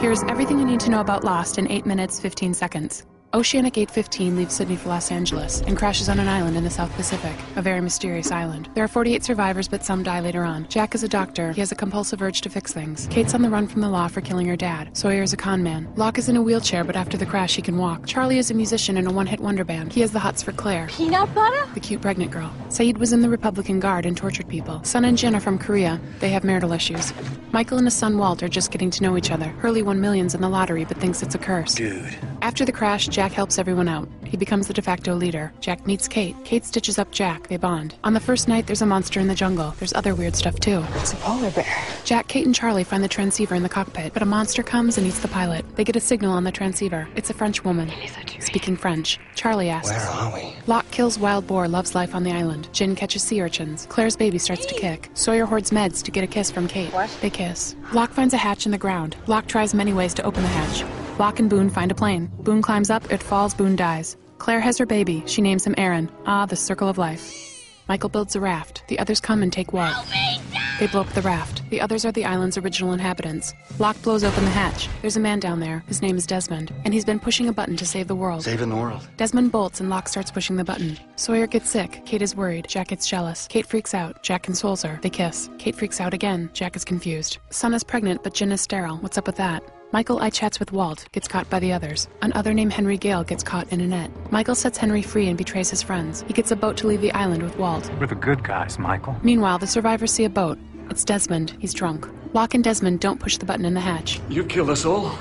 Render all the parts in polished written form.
Here's everything you need to know about Lost in 8 minutes, 15 seconds. Oceanic 815 leaves Sydney for Los Angeles and crashes on an island in the South Pacific, a very mysterious island. There are 48 survivors, but some die later on. Jack is a doctor. He has a compulsive urge to fix things. Kate's on the run from the law for killing her dad. Sawyer is a con man. Locke is in a wheelchair, but after the crash, he can walk. Charlie is a musician in a one-hit wonder band. He has the hots for Claire, Peanut butter? the cute pregnant girl. Saeed was in the Republican Guard and tortured people. Sun and Jin are from Korea. They have marital issues. Michael and his son Walt are just getting to know each other. Hurley won millions in the lottery, but thinks it's a curse. Dude. After the crash, Jack helps everyone out. He becomes the de facto leader. Jack meets Kate. Kate stitches up Jack. They bond. On the first night, there's a monster in the jungle. There's other weird stuff, too. It's a polar bear. Jack, Kate, and Charlie find the transceiver in the cockpit, but a monster comes and eats the pilot. They get a signal on the transceiver. It's a French woman. Speaking French. Charlie asks, Where are we? Locke kills wild boar, loves life on the island. Jin catches sea urchins. Claire's baby starts to kick. Sawyer hoards meds to get a kiss from Kate. What? They kiss. Locke finds a hatch in the ground. Locke tries many ways to open the hatch. Locke and Boone find a plane. Boone climbs up, it falls, Boone dies. Claire has her baby. She names him Aaron. Ah, the circle of life. Michael builds a raft. The others come and take Walt. They blow up the raft. The others are the island's original inhabitants. Locke blows open the hatch. There's a man down there. His name is Desmond, and he's been pushing a button to save the world. Saving the world. Desmond bolts and Locke starts pushing the button. Sawyer gets sick. Kate is worried. Jack gets jealous. Kate freaks out. Jack consoles her. They kiss. Kate freaks out again. Jack is confused. Sun is pregnant, but Jin is sterile. What's up with that? Michael eye-chats with Walt, gets caught by the others. Another named Henry Gale gets caught in a net. Michael sets Henry free and betrays his friends. He gets a boat to leave the island with Walt. We're the good guys, Michael. Meanwhile, the survivors see a boat. It's Desmond. He's drunk. Locke and Desmond don't push the button in the hatch. You killed us all?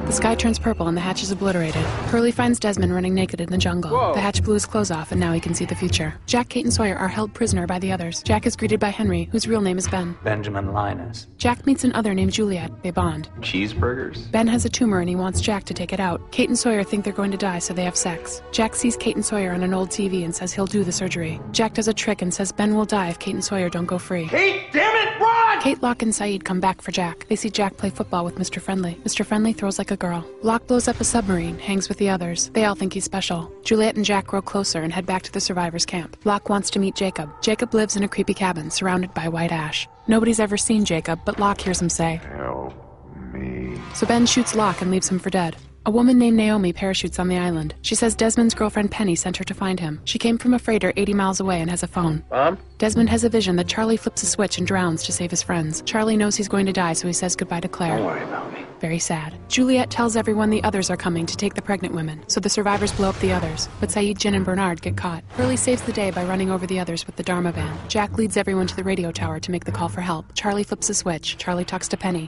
The sky turns purple and the hatch is obliterated. Hurley finds Desmond running naked in the jungle. Whoa. The hatch blew his clothes off and now he can see the future. Jack, Kate, and Sawyer are held prisoner by the others. Jack is greeted by Henry, whose real name is Ben. Benjamin Linus. Jack meets another named Juliet. They bond. Cheeseburgers? Ben has a tumor and he wants Jack to take it out. Kate and Sawyer think they're going to die, so they have sex. Jack sees Kate and Sawyer on an old TV and says he'll do the surgery. Jack does a trick and says Ben will die if Kate and Sawyer don't go free. Kate, damn it, run! Kate, Locke, and Saeed come back for Jack. They see Jack play football with Mr. Friendly. Mr. Friendly throws like a girl. Locke blows up a submarine, hangs with the others. They all think he's special. Juliet and Jack grow closer and head back to the survivors' camp. Locke wants to meet Jacob. Jacob lives in a creepy cabin surrounded by white ash. Nobody's ever seen Jacob, but Locke hears him say, Help me. so Ben shoots Locke and leaves him for dead. A woman named Naomi parachutes on the island. She says Desmond's girlfriend Penny sent her to find him. She came from a freighter 80 miles away and has a phone. Mom? Desmond has a vision that Charlie flips a switch and drowns to save his friends. Charlie knows he's going to die, so he says goodbye to Claire. Don't worry about me. Very sad. Juliet tells everyone the others are coming to take the pregnant women, so the survivors blow up the others. But Saeed, Jin, and Bernard get caught. Hurley saves the day by running over the others with the Dharma van. Jack leads everyone to the radio tower to make the call for help. Charlie flips a switch. Charlie talks to Penny.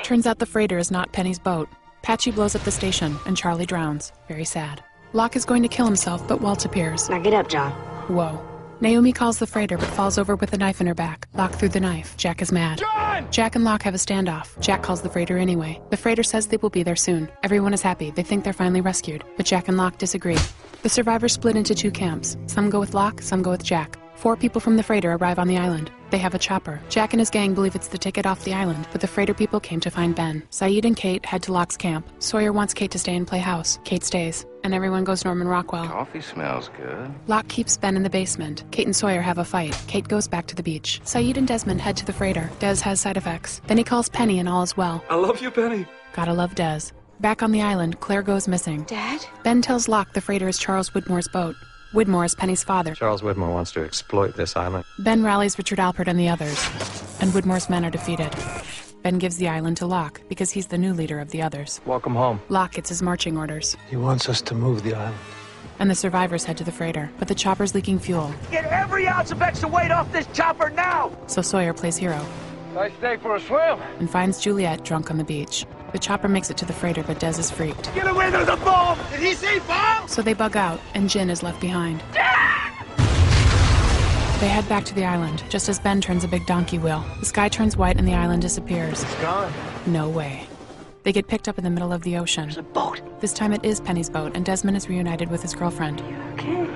Turns out the freighter is not Penny's boat. Patchy blows up the station, and Charlie drowns. Very sad. Locke is going to kill himself, but Walt appears. Now get up, John. Whoa. Naomi calls the freighter, but falls over with a knife in her back. Locke threw the knife. Jack is mad. John! Jack and Locke have a standoff. Jack calls the freighter anyway. The freighter says they will be there soon. Everyone is happy. They think they're finally rescued. But Jack and Locke disagree. The survivors split into two camps. Some go with Locke, some go with Jack. 4 people from the freighter arrive on the island. They have a chopper. Jack and his gang believe it's the ticket off the island, but the freighter people came to find Ben. Saeed and Kate head to Locke's camp. Sawyer wants Kate to stay and play house. Kate stays, and everyone goes Norman Rockwell. Coffee smells good. Locke keeps Ben in the basement. Kate and Sawyer have a fight. Kate goes back to the beach. Saeed and Desmond head to the freighter. Des has side effects. Then he calls Penny and all is well. I love you, Penny. Gotta love Des. Back on the island, Claire goes missing. Dad? Ben tells Locke the freighter is Charles Widmore's boat. Widmore is Penny's father. Charles Widmore wants to exploit this island. Ben rallies Richard Alpert and the others, and Widmore's men are defeated. Ben gives the island to Locke because he's the new leader of the others. Welcome home. Locke gets his marching orders, He wants us to move the island. and the survivors head to the freighter, but the chopper's leaking fuel, Get every ounce of extra weight off this chopper now! so Sawyer plays hero Nice day for a swim. and finds Juliet drunk on the beach. The chopper makes it to the freighter, but Des is freaked. Get away, there's a bomb! Did he say bomb? So they bug out, and Jin is left behind. They head back to the island, just as Ben turns a big donkey wheel. The sky turns white and the island disappears. It's gone. No way. They get picked up in the middle of the ocean. There's a boat. This time it is Penny's boat, and Desmond is reunited with his girlfriend. Okay.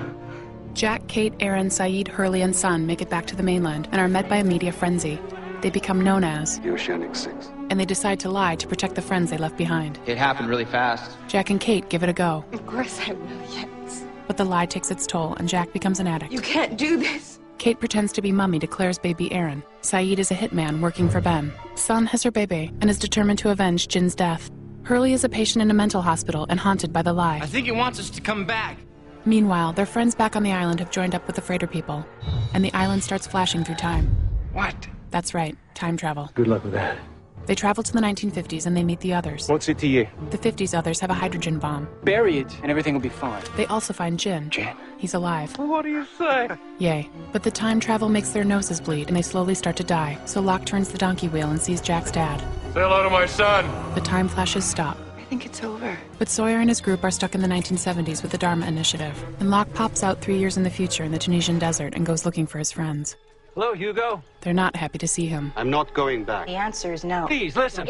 Jack, Kate, Aaron, Saeed, Hurley, and Sun make it back to the mainland and are met by a media frenzy. They become known as The Oceanic 6. and they decide to lie to protect the friends they left behind. It happened really fast. Jack and Kate give it a go, Of course I will, yes. but the lie takes its toll, and Jack becomes an addict. You can't do this. Kate pretends to be Mummy to Claire's baby Aaron. Saeed is a hitman working for Ben. Sun has her baby and is determined to avenge Jin's death. Hurley is a patient in a mental hospital and haunted by the lie. I think he wants us to come back. Meanwhile, their friends back on the island have joined up with the freighter people, and the island starts flashing through time. What? That's right, time travel. Good luck with that. They travel to the 1950s and they meet the others. What's it to you? The 50s others have a hydrogen bomb. Bury it, and everything will be fine. They also find Jin. Jin? He's alive. What do you say? Yay. But the time travel makes their noses bleed and they slowly start to die, so Locke turns the donkey wheel and sees Jack's dad. Say hello to my son. The time flashes stop. I think it's over. But Sawyer and his group are stuck in the 1970s with the Dharma Initiative, and Locke pops out 3 years in the future in the Tunisian desert and goes looking for his friends. Hello, Hugo. They're not happy to see him. I'm not going back. The answer is no. Please, listen.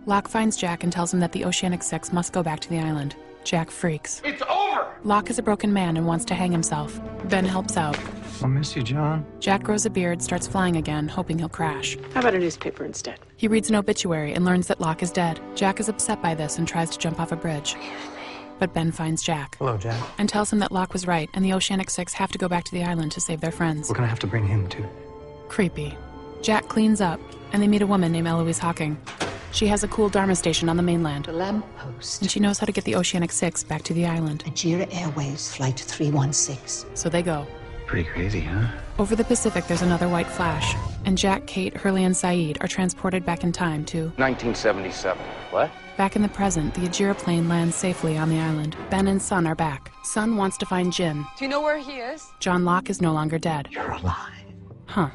Locke finds Jack and tells him that the Oceanic Six must go back to the island. Jack freaks. It's over. Locke is a broken man and wants to hang himself. Ben helps out. I'll miss you, John. Jack grows a beard, starts flying again, hoping he'll crash. How about a newspaper instead? He reads an obituary and learns that Locke is dead. Jack is upset by this and tries to jump off a bridge. But Ben finds Jack. Hello, Jack. And tells him that Locke was right and the Oceanic Six have to go back to the island to save their friends. We're gonna have to bring him, too. Creepy. Jack cleans up, and they meet a woman named Eloise Hawking. She has a cool Dharma station on the mainland, The lamppost. and she knows how to get the Oceanic Six back to the island. Nigeria Airways Flight 316. So they go. Pretty crazy, huh? Over the Pacific, there's another white flash, and Jack, Kate, Hurley, and Saeed are transported back in time to... 1977. What? Back in the present, the Ajira plane lands safely on the island. Ben and Sun are back. Sun wants to find Jin. Do you know where he is? John Locke is no longer dead. You're alive. Huh.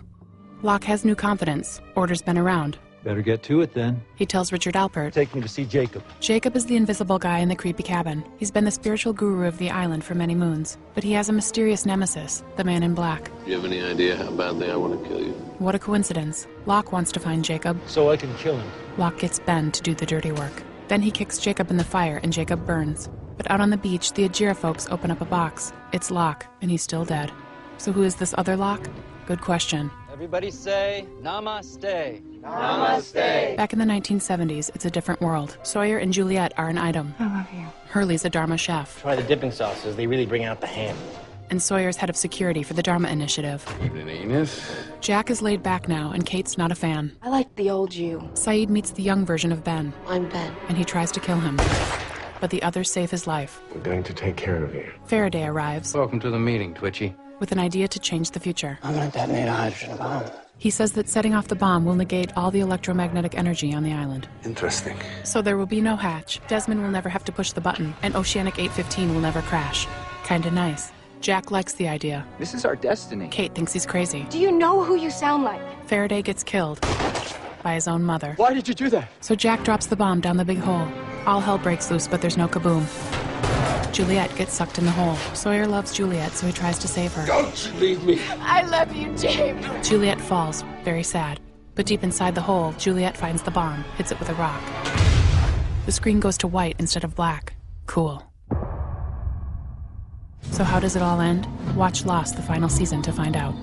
Locke has new confidence, orders Ben around. Better get to it then. He tells Richard Alpert. Take me to see Jacob. Jacob is the invisible guy in the creepy cabin. He's been the spiritual guru of the island for many moons. But he has a mysterious nemesis, the man in black. Do you have any idea how badly I want to kill you? What a coincidence. Locke wants to find Jacob. So I can kill him. Locke gets Ben to do the dirty work. Then he kicks Jacob in the fire and Jacob burns. But out on the beach, the Ajira folks open up a box. It's Locke, and he's still dead. So who is this other Locke? Good question. Everybody say namaste. Namaste. Back in the 1970s, it's a different world. Sawyer and Juliet are an item. I love you. Hurley's a Dharma chef. Try the dipping sauces. They really bring out the ham. And Sawyer's head of security for the Dharma Initiative. Evening, Enos. Jack is laid back now, and Kate's not a fan. I like the old you. Saeed meets the young version of Ben, I'm Ben. and he tries to kill him. But the others save his life. We're going to take care of you. Faraday arrives Welcome to the meeting, Twitchy. with an idea to change the future. I'm gonna detonate a hydrogen bomb. He says that setting off the bomb will negate all the electromagnetic energy on the island. Interesting. So there will be no hatch, Desmond will never have to push the button, and Oceanic 815 will never crash. Kinda nice. Jack likes the idea. This is our destiny. Kate thinks he's crazy. Do you know who you sound like? Faraday gets killed by his own mother. Why did you do that? So Jack drops the bomb down the big hole. All hell breaks loose, but there's no kaboom. Juliet gets sucked in the hole. Sawyer loves Juliet, so he tries to save her. Don't you leave me. I love you, James. Juliet falls, very sad. But deep inside the hole, Juliet finds the bomb, hits it with a rock. The screen goes to white instead of black. Cool. So how does it all end? Watch Lost, the final season, to find out.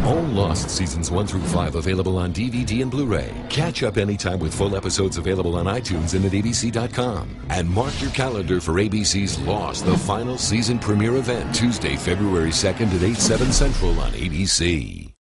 All Lost Seasons 1 through 5 available on DVD and Blu-ray. Catch up anytime with full episodes available on iTunes and at abc.com. And mark your calendar for ABC's Lost, the final season premiere event, Tuesday, February 2nd at 8/7 Central on ABC.